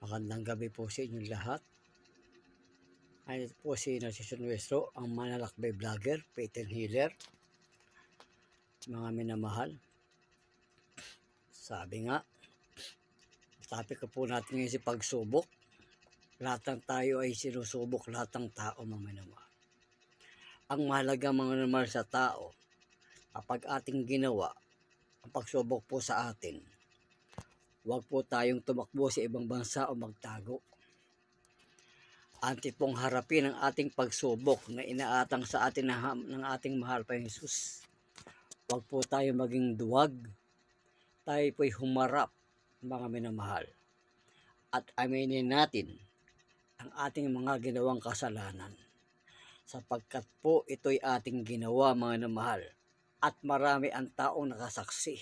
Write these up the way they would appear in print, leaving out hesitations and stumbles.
Magandang gabi po sa inyong lahat. Ay po si Narciso Nuestro, ang manlalakbay vlogger, faith and healer. Mga minamahal, sabi nga, topic ko po natin ngayon si pagsubok. Lahat ng tayo ay sinusubok, lahat ng tao, mga minamahal. Ang mahalaga, mga minamahal, sa tao, kapag ating ginawa ang pagsubok po sa atin, huwag po tayong tumakbo sa ibang bansa o magtago. Anti pong harapin ang ating pagsubok na inaatang sa atin ng ating mahal pa Jesus. Huwag po tayo maging duwag. Tayo po'y humarap, mga minamahal. At aminin natin ang ating mga ginawang kasalanan. Sapagkat po ito'y ating ginawa, mga minamahal. At marami ang taong nakasaksi,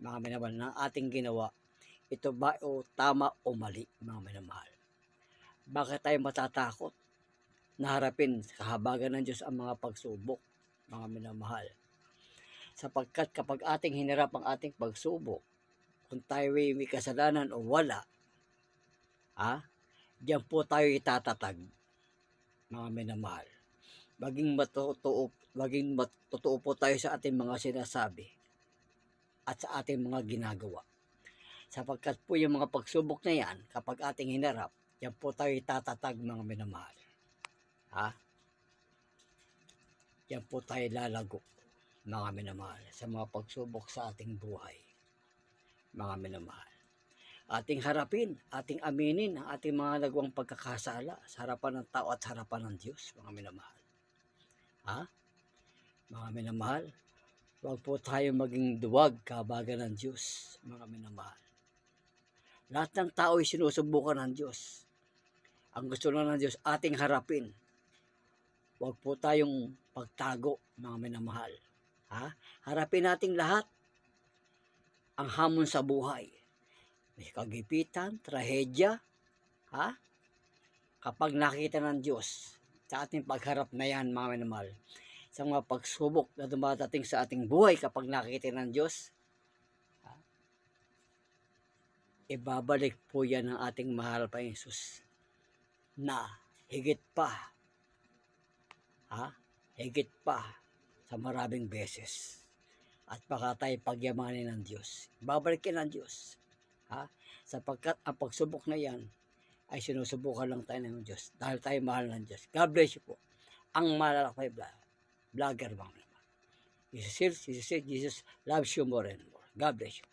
mga minamahal, ng ating ginawa. Ito ba o tama o mali, mga minamahal? Bakit tayo matatakot na harapin sa kahabagan ng Diyos ang mga pagsubok, mga minamahal? Sapagkat kapag ating hinarap ang ating pagsubok, kung tayo ay may kasalanan o wala, diyan po tayo itatatag, mga minamahal. Maging matutuo po tayo sa ating mga sinasabi at sa ating mga ginagawa. Sapagkat po yung mga pagsubok na yan, kapag ating hinarap, yan po tayo itatatag, mga minamahal. Yan po tayo lalago, mga minamahal, sa mga pagsubok sa ating buhay, mga minamahal. Ating harapin, ating aminin ang ating mga nagawang pagkakasala sa harapan ng tao at sa harapan ng Diyos, mga minamahal. Mga minamahal, huwag po tayo maging duwag kahabagan ng Diyos, mga minamahal. Lahat ng tao ay sinusubukan ng Diyos. Ang gusto lang ng Diyos ating harapin. Huwag po tayong pagtago, mga minamahal. Harapin nating lahat ang hamon sa buhay. May kagipitan, trahedya. Kapag nakita ng Diyos sa ating pagharap na yan, mga minamahal, sa mga pagsubok na dumadating sa ating buhay, kapag nakita ng Diyos, ibabalik po yan ng ating mahal pa Jesus na higit pa sa maraming beses. At baka tayo pagyamanin ng Diyos. Babalik yan ng Diyos. Sapagkat ang pagsubok na yan ay sinusubukan lang tayo ng Diyos dahil tayo mahal ng Diyos. God bless you po. Ang malalakbay vlogger, mga naman. Jesus loves you more and more. God bless you.